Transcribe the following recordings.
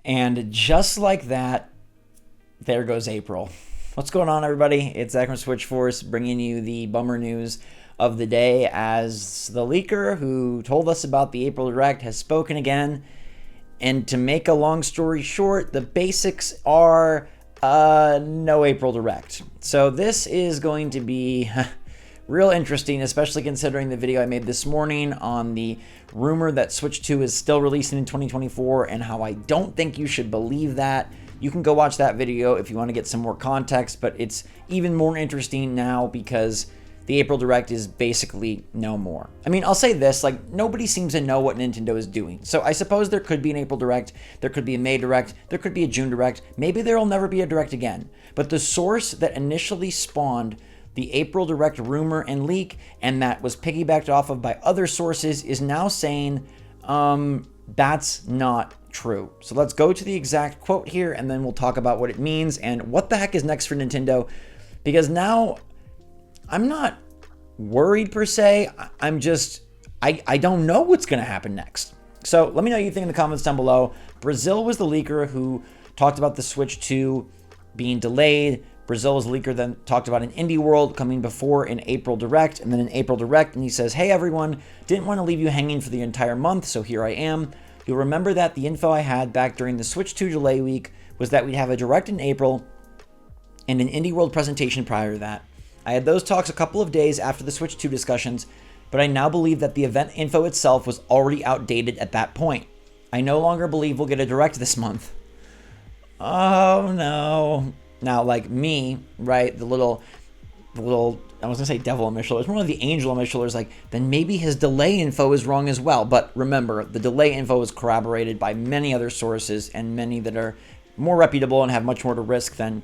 And just like that, there goes April. What's going on, everybody? It's Zach from SwitchForce bringing you the bummer news of the day as the leaker who told us about the April Direct has spoken again. And to make a long story short, the basics are no April Direct. So this is going to be real interesting, especially considering the video I made this morning on the rumor that Switch 2 is still releasing in 2024 and how I don't think you should believe that. You can go watch that video if you want to get some more context, but it's even more interesting now because the April Direct is basically no more. I mean, I'll say this, like, nobody seems to know what Nintendo is doing. So I suppose there could be an April Direct, there could be a May Direct, there could be a June Direct, maybe there will never be a Direct again. But the source that initially spawned the April Direct rumor and leak, and that was piggybacked off of by other sources, is now saying that's not true. So let's go to the exact quote here, and then we'll talk about what it means and what the heck is next for Nintendo. Because now I'm not worried per se. I'm just, I don't know what's going to happen next. So let me know what you think in the comments down below. Brazil was the leaker who talked about the Switch 2 being delayed. Brazil was the leaker then talked about an Indie World coming before an April Direct, and then an April Direct, and he says, hey everyone, didn't want to leave you hanging for the entire month, so here I am. You'll remember that the info I had back during the Switch 2 delay week was that we'd have a Direct in April and an Indie World presentation prior to that. I had those talks a couple of days after the Switch 2 discussions, but I now believe that the event info itself was already outdated at that point. I no longer believe we'll get a Direct this month. Oh no. Now, like me, right, the little, I was gonna say devil initial, it's one of the angel initialers, like, then maybe his delay info is wrong as well. But remember, the delay info is corroborated by many other sources and many that are more reputable and have much more to risk than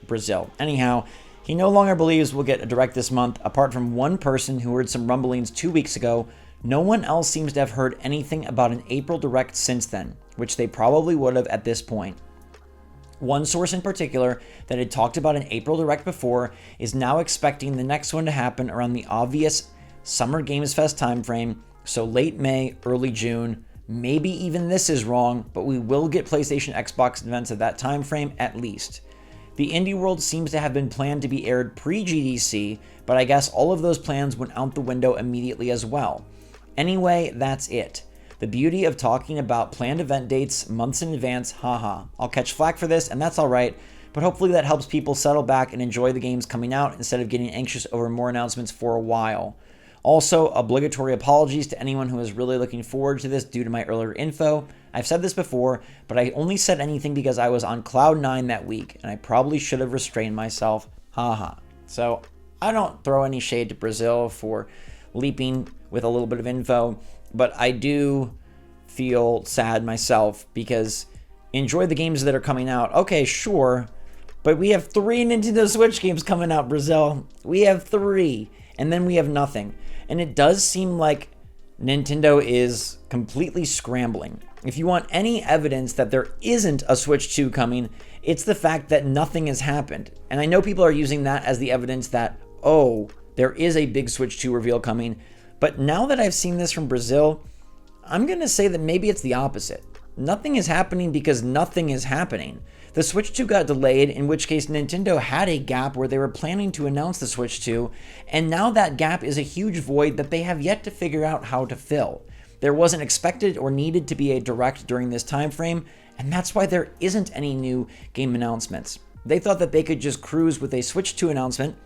Brazil. Anyhow, he no longer believes we'll get a Direct this month. Apart from one person who heard some rumblings 2 weeks ago, no one else seems to have heard anything about an April Direct since then, which they probably would have at this point. One source in particular that had talked about an April Direct before is now expecting the next one to happen around the obvious Summer Games Fest timeframe, so late May, early June. Maybe even this is wrong, but we will get PlayStation Xbox events at that timeframe at least. The Indie World seems to have been planned to be aired pre-GDC, but I guess all of those plans went out the window immediately as well. Anyway, that's it. The beauty of talking about planned event dates months in advance, haha. I'll catch flack for this, and that's alright, but hopefully that helps people settle back and enjoy the games coming out instead of getting anxious over more announcements for a while. Also, obligatory apologies to anyone who is really looking forward to this due to my earlier info. I've said this before, but I only said anything because I was on cloud 9 that week, and I probably should have restrained myself, haha. So, I don't throw any shade to Brazil for leaping with a little bit of info, but I do feel sad myself because enjoy the games that are coming out. Okay, sure, but we have 3 Nintendo Switch games coming out, Brazil. We have 3, and then we have nothing. And it does seem like Nintendo is completely scrambling. If you want any evidence that there isn't a Switch 2 coming, it's the fact that nothing has happened. And I know people are using that as the evidence that, oh, there is a big Switch 2 reveal coming. But now that I've seen this from Brazil, I'm going to say that maybe it's the opposite. Nothing is happening because nothing is happening. The Switch 2 got delayed, in which case Nintendo had a gap where they were planning to announce the Switch 2, and now that gap is a huge void that they have yet to figure out how to fill. There wasn't expected or needed to be a Direct during this time frame, and that's why there isn't any new game announcements. They thought that they could just cruise with a Switch 2 announcement,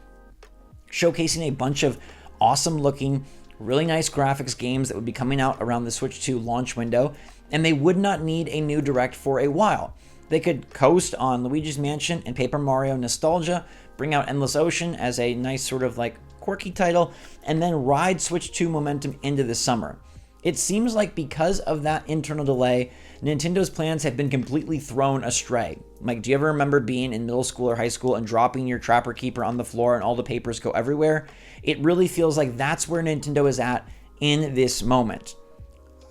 showcasing a bunch of awesome looking, really nice graphics games that would be coming out around the Switch 2 launch window, and they would not need a new Direct for a while. They could coast on Luigi's Mansion and Paper Mario nostalgia, bring out Endless Ocean as a nice sort of like quirky title, and then ride Switch 2 momentum into the summer. It seems like because of that internal delay, Nintendo's plans have been completely thrown astray. Like, do you ever remember being in middle school or high school and dropping your Trapper Keeper on the floor and all the papers go everywhere? It really feels like that's where Nintendo is at in this moment.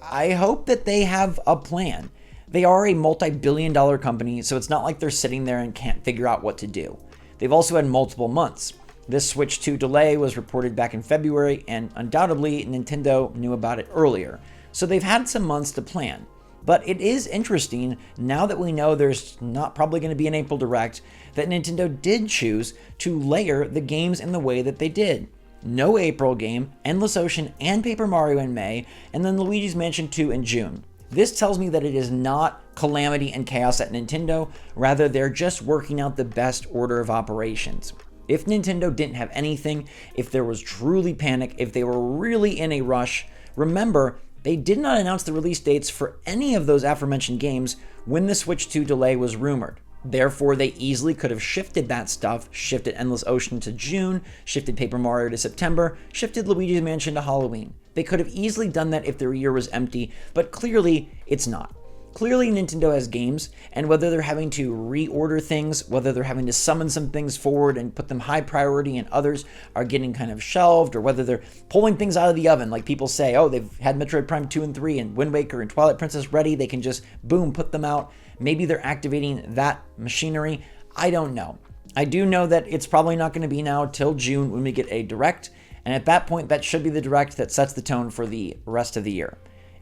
I hope that they have a plan. They are a multi-billion-dollar company, so it's not like they're sitting there and can't figure out what to do. They've also had multiple months. This Switch 2 delay was reported back in February, and undoubtedly Nintendo knew about it earlier. So they've had some months to plan. But it is interesting, now that we know there's not probably going to be an April Direct, that Nintendo did choose to layer the games in the way that they did. No April game, Endless Ocean and Paper Mario in May, and then Luigi's Mansion 2 in June. This tells me that it is not calamity and chaos at Nintendo, rather they're just working out the best order of operations. If Nintendo didn't have anything, if there was truly panic, if they were really in a rush, remember, they did not announce the release dates for any of those aforementioned games when the Switch 2 delay was rumored. Therefore, they easily could have shifted that stuff, shifted Endless Ocean to June, shifted Paper Mario to September, shifted Luigi's Mansion to Halloween. They could have easily done that if their year was empty, but clearly it's not. Clearly Nintendo has games, and whether they're having to reorder things, whether they're having to summon some things forward and put them high priority and others are getting kind of shelved, or whether they're pulling things out of the oven, like people say, oh, they've had Metroid Prime 2 and 3 and Wind Waker and Twilight Princess ready, they can just, boom, put them out. Maybe they're activating that machinery. I don't know. I do know that it's probably not going to be now till June when we get a Direct, and at that point, that should be the Direct that sets the tone for the rest of the year.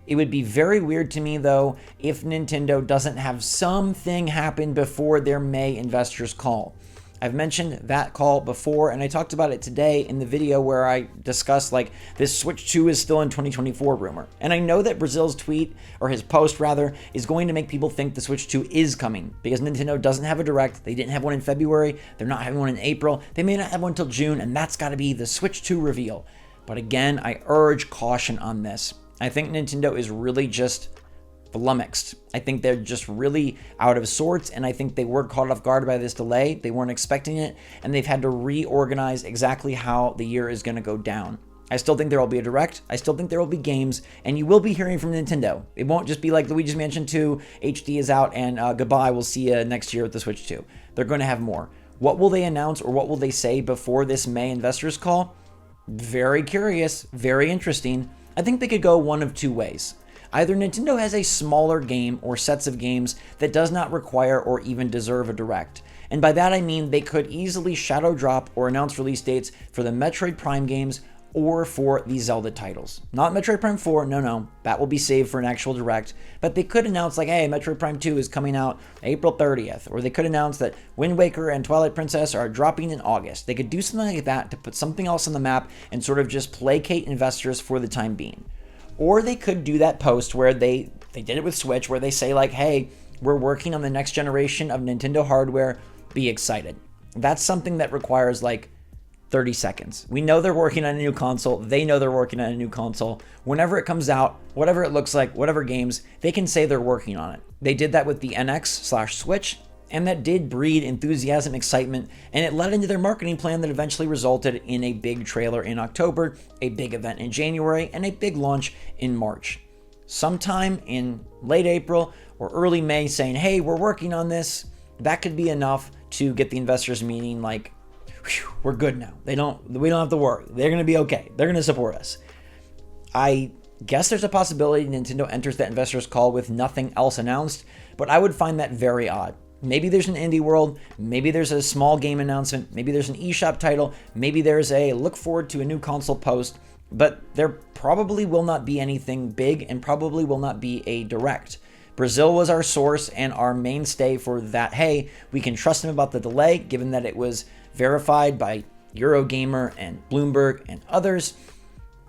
It would be very weird to me, though, if Nintendo doesn't have something happen before their May investors call. I've mentioned that call before, and I talked about it today in the video where I discussed, like, this Switch 2 is still in 2024 rumor. And I know that Brazil's tweet, or his post rather, is going to make people think the Switch 2 is coming, because Nintendo doesn't have a Direct, they didn't have one in February, they're not having one in April, they may not have one until June, and that's gotta be the Switch 2 reveal. But again, I urge caution on this. I think Nintendo is really just flummoxed. I think they're just really out of sorts, and I think they were caught off guard by this delay. They weren't expecting it, and they've had to reorganize exactly how the year is going to go down. I still think there will be a Direct. I still think there will be games, and you will be hearing from Nintendo. It won't just be like Luigi's Mansion 2, HD is out, and goodbye, we'll see you next year with the Switch 2. They're going to have more. What will they announce, or what will they say before this May investors call? Very curious, very interesting. I think they could go one of two ways. Either Nintendo has a smaller game or sets of games that does not require or even deserve a Direct. And by that I mean they could easily shadow drop or announce release dates for the Metroid Prime games or for the Zelda titles. Not Metroid Prime 4, no, that will be saved for an actual Direct, but they could announce like, hey, Metroid Prime 2 is coming out April 30th, or they could announce that Wind Waker and Twilight Princess are dropping in August. They could do something like that to put something else on the map and sort of just placate investors for the time being. Or they could do that post where they did it with Switch, where they say like, hey, we're working on the next generation of Nintendo hardware, be excited. That's something that requires like 30 seconds. We know they're working on a new console. They know they're working on a new console. Whenever it comes out, whatever it looks like, whatever games, they can say they're working on it. They did that with the NX/Switch, and that did breed enthusiasm, excitement, and it led into their marketing plan that eventually resulted in a big trailer in October, a big event in January, and a big launch in March. Sometime in late April or early May saying, hey, we're working on this, that could be enough to get the investors meeting like, whew, we're good now. We don't have to worry. They're going to be okay. They're going to support us. I guess there's a possibility Nintendo enters that investors call with nothing else announced, but I would find that very odd. Maybe there's an indie world, maybe there's a small game announcement, maybe there's an eShop title, maybe there's a look forward to a new console post, but there probably will not be anything big and probably will not be a Direct. Brazil was our source and our mainstay for that, hey, we can trust them about the delay, given that it was verified by Eurogamer and Bloomberg and others.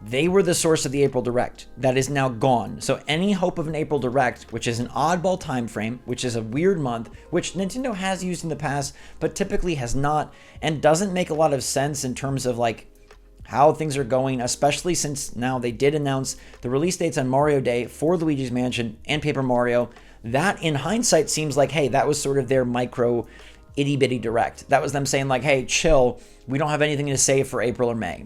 They were the source of the April Direct. That is now gone. So any hope of an April Direct, which is an oddball time frame, which is a weird month, which Nintendo has used in the past, but typically has not, and doesn't make a lot of sense in terms of like how things are going, especially since now they did announce the release dates on Mario Day for Luigi's Mansion and Paper Mario. That in hindsight seems like, hey, that was sort of their micro itty bitty Direct. That was them saying like, hey, chill, we don't have anything to say for April or May.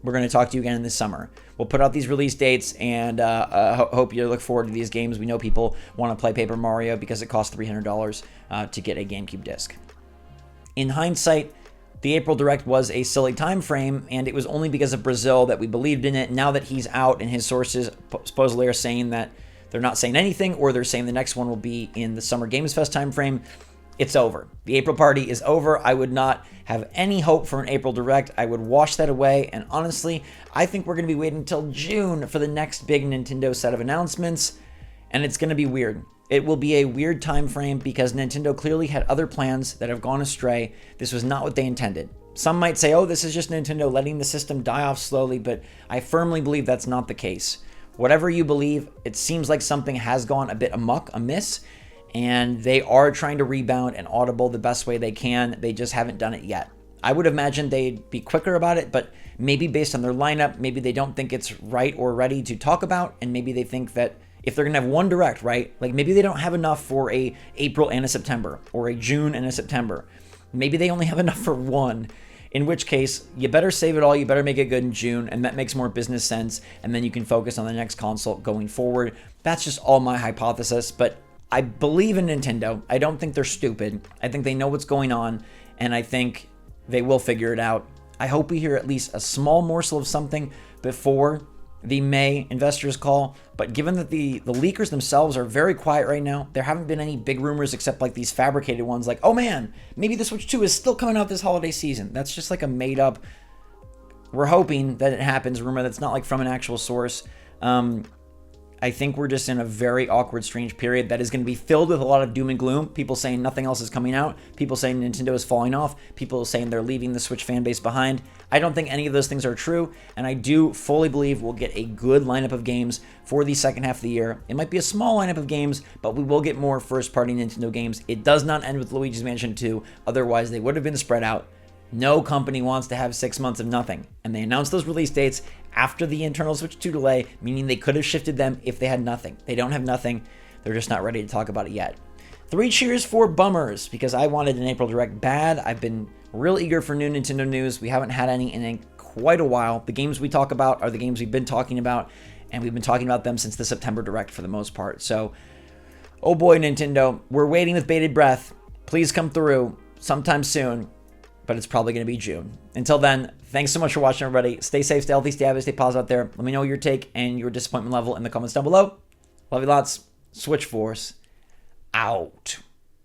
We're going to talk to you again in the summer. We'll put out these release dates and hope you look forward to these games. We know people want to play Paper Mario because it costs $300 to get a GameCube disc. In hindsight, the April Direct was a silly time frame, and it was only because of Brazil that we believed in it. Now that he's out and his sources supposedly are saying that they're not saying anything, or they're saying the next one will be in the Summer Games Fest time frame, it's over. The April party is over. I would not have any hope for an April Direct. I would wash that away. And honestly, I think we're going to be waiting until June for the next big Nintendo set of announcements. and it's going to be weird. It will be a weird time frame because Nintendo clearly had other plans that have gone astray. This was not what they intended. Some might say, oh, this is just Nintendo letting the system die off slowly, but I firmly believe that's not the case. Whatever you believe, it seems like something has gone a bit amiss, and they are trying to rebound and audible the best way they can. They just haven't done it yet. I would imagine they'd be quicker about it, but maybe based on their lineup, maybe they don't think it's right or ready to talk about, and maybe they think that if they're going to have one direct, right? Like maybe they don't have enough for a April and a September, or a June and a September. Maybe they only have enough for one, in which case you better save it all, you better make it good in June, and that makes more business sense, and then you can focus on the next console going forward. That's just all my hypothesis, but I believe in Nintendo. I don't think they're stupid. I think they know what's going on, and I think they will figure it out. I hope we hear at least a small morsel of something before the May investors call, but given that the leakers themselves are very quiet right now, there haven't been any big rumors except like these fabricated ones like, oh man, maybe the Switch 2 is still coming out this holiday season. That's just like a made up, we're hoping that it happens rumor that's not like from an actual source. I think we're just in a very awkward, strange period that is going to be filled with a lot of doom and gloom. People saying nothing else is coming out. People saying Nintendo is falling off. People saying they're leaving the Switch fan base behind. I don't think any of those things are true, and I do fully believe we'll get a good lineup of games for the second half of the year. It might be a small lineup of games, but we will get more first-party Nintendo games. It does not end with Luigi's Mansion 2. Otherwise, they would have been spread out. No company wants to have 6 months of nothing, and they announced those release dates after the internal Switch 2 delay, meaning they could have shifted them if they had nothing. They don't have nothing. They're just not ready to talk about it yet. 3 cheers for bummers, because I wanted an April Direct bad. I've been real eager for new Nintendo news. We haven't had any in quite a while. The games we talk about are the games we've been talking about, and we've been talking about them since the September Direct for the most part. So, oh boy, Nintendo, we're waiting with bated breath. Please come through sometime soon, but it's probably going to be June. Until then, thanks so much for watching, everybody. Stay safe, stay healthy, stay happy, stay positive out there. Let me know your take and your disappointment level in the comments down below. Love you lots. SwitchForce out.